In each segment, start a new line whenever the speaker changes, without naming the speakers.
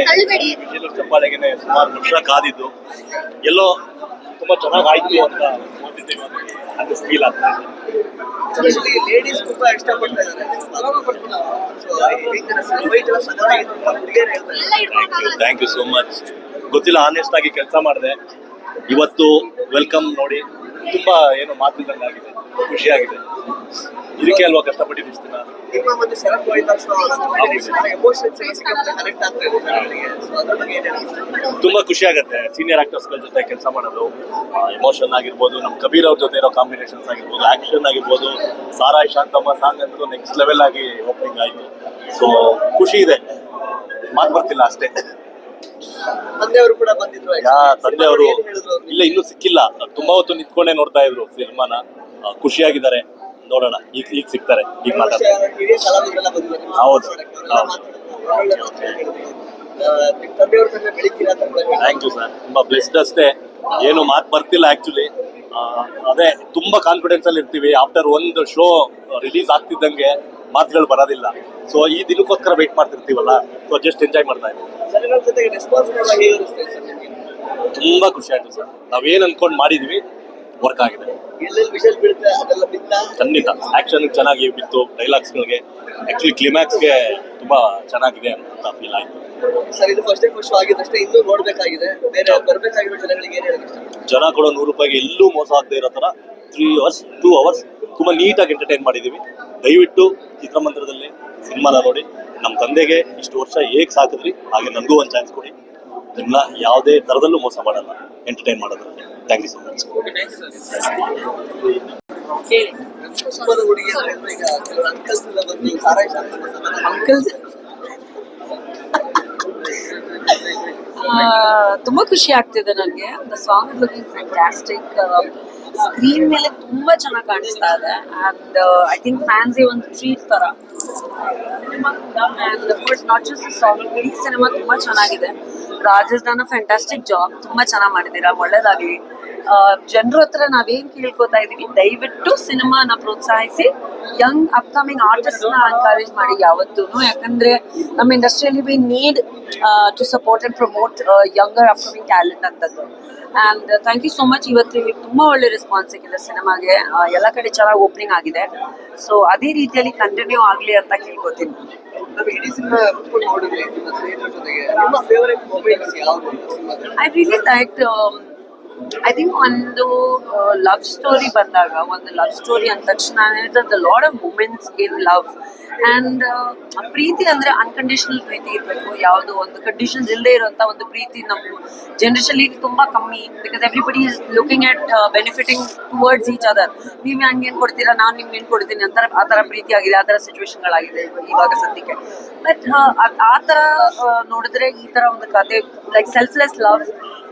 ಅದಕ್ಕೆ ಚಪ್ಪಾಳೆಗೆ ಸುಮಾರು ವರ್ಷ ಕಾದಿದ್ದು ಎಲ್ಲೋ ತುಂಬಾ ಚೆನ್ನಾಗಿ ಆಯ್ತು ಅಂತ ಅದು ಫೀಲ್ ಆಗ್ತಾ ಇದೆ.
ಲೇಡೀಸ್ ತುಂಬಾ ಇಷ್ಟಪಡ್ತಾ ಇದ್ದಾರೆ.
Thank you so much. ಗೊತ್ತಿಲ್ಲ, ಆನೆಸ್ಟ್ ಆಗಿ ಕೆಲಸ ಮಾಡಿದೆ. ಇವತ್ತು ವೆಲ್ಕಮ್ ನೋಡಿ ತುಂಬಾ ಏನು ಮಾತುಗಳಾಗಿದೆ, ಖುಷಿಯಾಗಿದೆ. ಇದಕ್ಕೆ ಅಲ್ವಾ ಕಷ್ಟಪಟ್ಟಿರ್ತೀನಿ. ತುಂಬಾ ಖುಷಿ ಆಗುತ್ತೆ ಸೀನಿಯರ್ ಆಕ್ಟರ್ಸ್ ಗಳ ಜೊತೆ ಕೆಲಸ ಮಾಡೋದು. ಎಮೋಷನ್ ಆಗಿರ್ಬೋದು, ನಮ್ ಕಬೀರ್ ಅವ್ರ ಜೊತೆ ಇರೋ ಕಾಂಬಿನೇಷನ್ಸ್ ಆಗಿರ್ಬೋದು, ಆಕ್ಷನ್ ಆಗಿರ್ಬೋದು. ಸಾರಾಯ್ ಶಾಂತಮ್ಮ ಸಾಂಗ್ ಅಂತೂ ನೆಕ್ಸ್ಟ್ ಲೆವೆಲ್ ಆಗಿ ಓಪನಿಂಗ್ ಆಯ್ತು. ಸೊ ಖುಷಿ ಇದೆ, ಮಾತು ಬರ್ತಿಲ್ಲ ಅಷ್ಟೇ.
ತಂದೆಯವರು ಕೂಡ ಬಂದಿದ್ರು.
ತಂದೆಯವರು ಇಲ್ಲ, ಇನ್ನೂ ಸಿಕ್ಕಿಲ್ಲ. ತುಂಬಾ ಹೊತ್ತು ನಿಂತ್ಕೊಂಡೇ ನೋಡ್ತಾ ಇದ್ರು ಸಿನಿಮಾನ. ಖುಷಿಯಾಗಿದ್ದಾರೆ. ನೋಡೋಣ, ಈಗ ಸಿಗ್ತಾರೆ, ಈಗ ಮಾತಾಡ್ತಾರೆ. ಹೌದು, ಥ್ಯಾಂಕ್ ಯು ಸರ್. ತುಂಬಾ ಬ್ಲೆಸ್ಡ್ ಅಷ್ಟೇ, ಏನು ಮಾತು ಬರ್ತಿಲ್ಲ ಆಕ್ಚುಲಿ. ಅದೇ ತುಂಬಾ ಕಾನ್ಫಿಡೆನ್ಸ್ ಅಲ್ಲಿ ಇರ್ತೀವಿ. ಆಫ್ಟರ್ ಒಂದು ಶೋ ರಿಲೀಸ್ ಆಗ್ತಿದ್ದಂಗೆ ಮಾತುಗಳು ಬರೋದಿಲ್ಲ. ಸೊ ಈ ದಿನಕ್ಕೋಸ್ಕರ ವೇಟ್ ಮಾಡ್ತಿರ್ತೀವಲ್ಲ, ಸೊ ಜಸ್ಟ್ ಎಂಜಾಯ್ ಮಾಡ್ತಾ ಇದ್ದೀವಿ. ತುಂಬಾ ಖುಷಿ ಆಯ್ತು ಸರ್. ನಾವೇನ್ ಅನ್ಕೊಂಡ್ ಮಾಡಿದ್ವಿ ವರ್ಕ್ ಆಗಿದೆ. ಖಂಡಿತ ಆಕ್ಷನ್ ಚೆನ್ನಾಗಿ ಬಿತ್ತು. ಡೈಲಾಗ್ಸ್ಗಳಿಗೆ ಆಕ್ಚುಲಿ ಕ್ಲಿಮ್ಯಾಕ್ಸ್ಗೆ ತುಂಬಾ ಚೆನ್ನಾಗಿದೆ ಅಂತ ಫೀಲ್ ಆಯ್ತು.
ಸರ್, ಇದು ಫಸ್ಟ್ ಶೋ ಆಗಿದ್ದಷ್ಟೇ, ಇನ್ನೂ ನೋಡ್ಬೇಕಾಗಿದೆ. ಬೇರೆ ಬರ್ಬೇಕಾಗಿರೋ ಜನಗಳಿಗೆ ಏನ್ ಹೇಳಕ್ಕೆ ಇಷ್ಟ?
ಜನ ಕೊಡೋ ₹100 ಎಲ್ಲೂ ಮೋಸ ಆಗದೆ ಇರೋ ತರ 2 ಅವರ್ಸ್ ತುಂಬಾ ನೀಟಾಗಿ ಎಂಟರ್ಟೈನ್ ಮಾಡಿದೀವಿ. ದಯವಿಟ್ಟು ಚಿತ್ರಮಂದಿರದಲ್ಲಿ ಸಿನಿಮಾನ ನೋಡಿ. ನಮ್ಮ ತಂದೆಗೆ ಇಷ್ಟು ವರ್ಷ ಹೇಗೆ ಸಾಕಿದ್ರಿ ಹಾಗೆ ನನಗೂ ಒಂದು ಚಾನ್ಸ್ ಕೊಡಿ. ನಿಮ್ಮನ್ನ ಯಾವುದೇ ಥರದಲ್ಲೂ ಮೋಸ ಮಾಡಲ್ಲ ಎಂಟರ್ಟೈನ್ ಮಾಡೋದ್ರಲ್ಲಿ. Thank you so much.
ತುಂಬಾ ಖುಷಿ ಆಗ್ತಿದೆ ನನಗೆ. The song is looking fantastic. Screen ಮೇಲೆ ತುಂಬಾ ಚೆನ್ನಾಗಿ ಕಾಣಿಸ್ತಾ ಇದೆ. ಅಂಡ್ ಐ ಥಿಂಕ್ ಫ್ಯಾನ್ಸ್ ಒಂದು ಟ್ರೀಟ್ ತರ ಸಿನಿಮಾ ಕೂಡ. And of course not just song, ಇಡೀ ಸಿನಿಮಾ ತುಂಬಾ ಚೆನ್ನಾಗಿದೆ. Rajesh done a fantastic job. ತುಂಬಾ ಚೆನ್ನಾಗಿ ಮಾಡಿದ್ದೀರಾ, ಒಳ್ಳೇದಾಗ್ಲಿ. ಜನರ ಹತ್ರ ನಾವೇನ್ ಕೇಳ್ಕೊತಾ ಇದೀವಿ, ದಯವಿಟ್ಟು ಸಿನಿಮಾನ ಪ್ರೋತ್ಸಾಹಿಸಿ, ಯಂಗ್ ಅಪ್ಕಮಿಂಗ್ ಆರ್ಟಿಸ್ಟ್ ನ ಎನ್ಕರೇಜ್ ಮಾಡಿ ಯಾವತ್ತೂ. ಯಾಕಂದ್ರೆ ನಮ್ಮ ಇಂಡಸ್ಟ್ರಿಯಲ್ಲಿ we need to support and promote younger upcoming talent ಅಂತದ್ದು. And thank you so much. ಇವತ್ತು ತುಂಬಾ ಒಳ್ಳೆ ರೆಸ್ಪಾನ್ಸ್ ಸಿಕ್ಕಿದೆ ಸಿನಿಮಾಗೆ. ಎಲ್ಲ ಕಡೆ ಚೆನ್ನಾಗಿ ಓಪನಿಂಗ್ ಆಗಿದೆ. ಸೊ ಅದೇ ರೀತಿಯಲ್ಲಿ ಕಂಟಿನ್ಯೂ ಆಗ್ಲಿ ಅಂತ ಕೇಳ್ಕೊತೀನಿ. I really like I think ಒಂದು ಲವ್ ಸ್ಟೋರಿ ಬಂದಾಗ, ಒಂದು ಲವ್ ಸ್ಟೋರಿ ಅಂದ ತಕ್ಷಣ the lot of moments in love. And ಪ್ರೀತಿ ಅಂದರೆ ಅನ್ಕಂಡೀಷನಲ್ ಪ್ರೀತಿ ಇರಬೇಕು. ಯಾವುದೋ ಒಂದು ಕಂಡೀಷನ್ಸ್ ಇಲ್ಲದೆ ಇರುವಂಥ ಒಂದು ಪ್ರೀತಿ ನಮ್ಮ ಜನರೇಷನ್ಲಿ ತುಂಬ ಕಮ್ಮಿ. Because everybody is looking at benefiting towards each other. ನೀವು ಹಂಗೆ ಏನು ಕೊಡ್ತೀರಾ, ನಾನು ನಿಮ್ಗೆ ಏನು ಕೊಡ್ತೀನಿ ಅಂತಾರೆ. ಆ ಥರ ಪ್ರೀತಿ ಆಗಿದೆ, ಆ ಥರ ಸಿಚುವೇಶನ್ಗಳಾಗಿದೆ ಇವಾಗ ಸದ್ಯಕ್ಕೆ. ಬಟ್ ಆ ಥರ ನೋಡಿದ್ರೆ ಈ ಥರ ಒಂದು ಕತೆ ಲೈಕ್ ಸೆಲ್ಫ್ಲೆಸ್ ಲವ್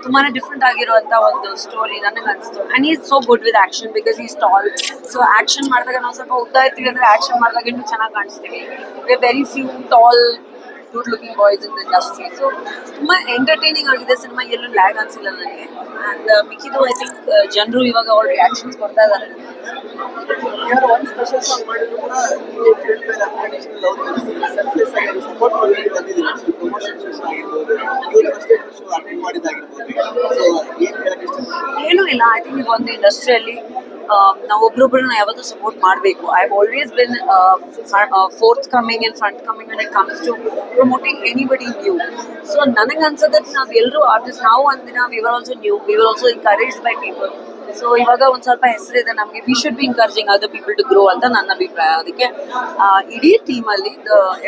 ತುಂಬಾನೇ ಡಿಫ್ರೆಂಟ್ ಆಗಿರುವಂತ ಒಂದು ಸ್ಟೋರಿ ನನಗೆ ಅನಿಸ್ತು. And is so good with action because is tall. So action ಮಾಡಿದಾಗ ನಾವು ಸ್ವಲ್ಪ ಉದ್ದ ಇರ್ತೀವಿ ಅಂದ್ರೆ ಆಕ್ಷನ್ ಮಾಡಿದಾಗ ಇನ್ನೂ ಚೆನ್ನಾಗಿ ಕಾಣಿಸ್ತೀವಿ. Very few tall good looking boys in the industry. So ತುಂಬಾ ಎಂಟರ್ಟೈನಿಂಗ್ ಆಗಿದೆ ಸಿನಿಮಾ, ಎಲ್ಲೂ ಲ್ಯಾಗ್ ಅನ್ಸಿಲ್ಲ ನನಗೆ. ಅಂಡ್ ಮಿಕ್ಕಿದು ಐ ಥಿಂಕ್ ಜನರು ಇವಾಗ ಅವ್ರ ರಿಯಾಕ್ಷನ್ಸ್ ಕೊಡ್ತಾ ಇದ್ದಾರೆ. ಏನೂ ಇಲ್ಲ. ಐ ಥಿಂಕ್ ಈಗ ಒಂದು ಇಂಡಸ್ಟ್ರಿಯಲ್ಲಿ ನಾವು ಒಬ್ರೊಬ್ರನ್ನ ಯಾವತ್ತೂ ಸಪೋರ್ಟ್ ಮಾಡಬೇಕು. I have always been forth coming and front coming when it comes to promoting anybody new. So ನನಗೆ ಅನ್ಸೋದು ನಾವು ಎಲ್ಲರೂ ಆರ್ಟಿಸ್ಟ್, ನಾವು ಒಂದಿನ we are also new, we are also encouraged by people. So ಇವಾಗ ಒಂದು ಸ್ವಲ್ಪ ಹೆಸರಿದೆ ನಮಗೆ, we should be encouraging other people to grow ಅಂತ ನನ್ನ ಅಭಿಪ್ರಾಯ. ಅದಕ್ಕೆ ಇಡೀ ಟೀಮಲ್ಲಿ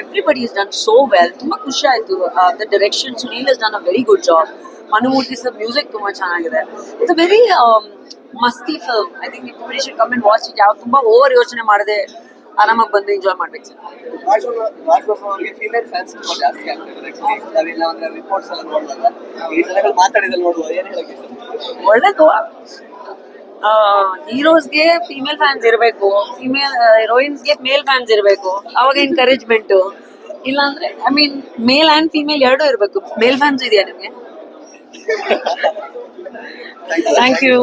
everybody is done so well. ತುಂಬ ಖುಷಿ ಆಯಿತು. The direction, Sunil is done a very good job. Manumurthy sir music ತುಂಬ ಚೆನ್ನಾಗಿದೆ. ಇಟ್ಸ್ ಅ ವೆರಿ ಮಸ್ತಿ film. I think everybody should come and watch it. ಯಾವ ತುಂಬ ಓವರ್ ಯೋಚನೆ ಮಾಡದೆ ಆರಾಮಾಗಿ ಬಂದು ಎಂಜಾಯ್ ಮಾಡ್ಬೇಕು ಸರ್. ಒಳ್ಳೇದು. ಹೀರೋಸ್ಗೆ ಫೀಮೇಲ್ ಫ್ಯಾನ್ಸ್ ಇರಬೇಕು, ಫೀಮೇಲ್ ಹೀರೋಯಿನ್ಸ್ಗೆ ಮೇಲ್ ಫ್ಯಾನ್ಸ್ ಇರಬೇಕು. ಅವಾಗ ಎನ್ಕರೇಜ್ಮೆಂಟು. ಇಲ್ಲಾಂದ್ರೆ I mean male and female ಎರಡೂ ಇರಬೇಕು. ಮೇಲ್ ಫ್ಯಾನ್ಸ್ ಇದೆಯಾ ನಿಮಗೆ? Thank you.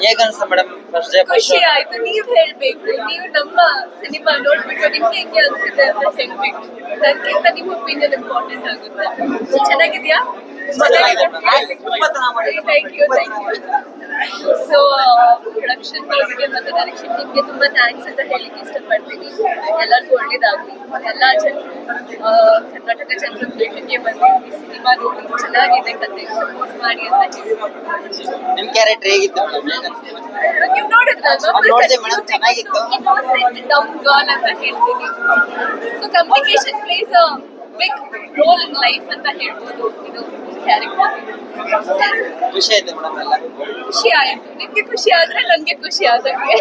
ಹೇಗನ್ಸ್ತು ಮೇಡಮ್ ಫಸ್ಟ್ ಡೇ
ಖುಷಿ ಆಯ್ತು. ನೀವ್ ಹೇಳ್ಬೇಕು, ನೀವು ನಮ್ಮ ಸಿನಿಮಾ ನೋಡ್ಬಿಟ್ಟು ನಿಮ್ಗೆ ಹೆಂಗೆ ಅನ್ಸುತ್ತೆ ಅಂತ ಹೇಳ್ಬೇಕು. ನನ್ಗಿಂತ ನಿಮ್ಮ ಒಪಿನಿಯನ್ ಇಂಪಾರ್ಟೆಂಟ್ ಆಗುತ್ತೆ. ಚೆನ್ನಾಗಿದ್ಯಾ? Thank you. ಸೊ ಪ್ರೊಡಕ್ಷನ್ ಬಗ್ಗೆ ಮತ್ತೆ ಡೈರೆಕ್ಷನ್ ನಿಮ್ಗೆ ತುಂಬಾ ಥ್ಯಾಂಕ್ಸ್ ಅಂತ ಹೇಳಿಕ್ಕೆ ಇಷ್ಟಪಡ್ತೀನಿ. ಎಲ್ಲರಿಗೂ ಒಳ್ಳೇದಾಗ್ಲಿ. ಎಲ್ಲ ಜನರು ಕರ್ನಾಟಕ ಜನರ ಭೇಟಿಗೆ ಬಂದು ಈ ಸಿನಿಮಾ ನೋಡಿ ಚೆನ್ನಾಗಿದೆ, ಕತೆ ಸಪೋರ್ಟ್ ಮಾಡಿ ಅಂತ ಹೇಳಿ.
ನಿಮ್ ಕ್ಯಾರೆಕ್ಟರ್ ಹೇಗಿತ್ತು ಮೇಡಮ್?
ನೀವು ನೋಡಿದ್ರಲ್ವಾ?
ನೋಡ್ದೆ madam, ಚೆನ್ನಾಗಿತ್ತು.
ಇನ್ನೋಸೆಂಟ್ ಡಮ್ ಗರ್ಲ್ ಅಂತ ಹೇಳ್ತೀನಿ. So communication plays a big role in life ಅಂತ ಹೇಳ್ಬೋದು ಇದು ಕ್ಯಾರೆಕ್ಟರ್.
ಖುಷಿ ಆಯ್ತು ಮೇಡಮ್ ಎಲ್ಲ.
ಖುಷಿ ಆಯ್ತು. ನಿಮ್ಗೆ ಖುಷಿ ಆದ್ರೆ ನನ್ಗೆ ಖುಷಿ ಆದಂಗೆ.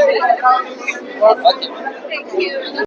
Okay
thank you.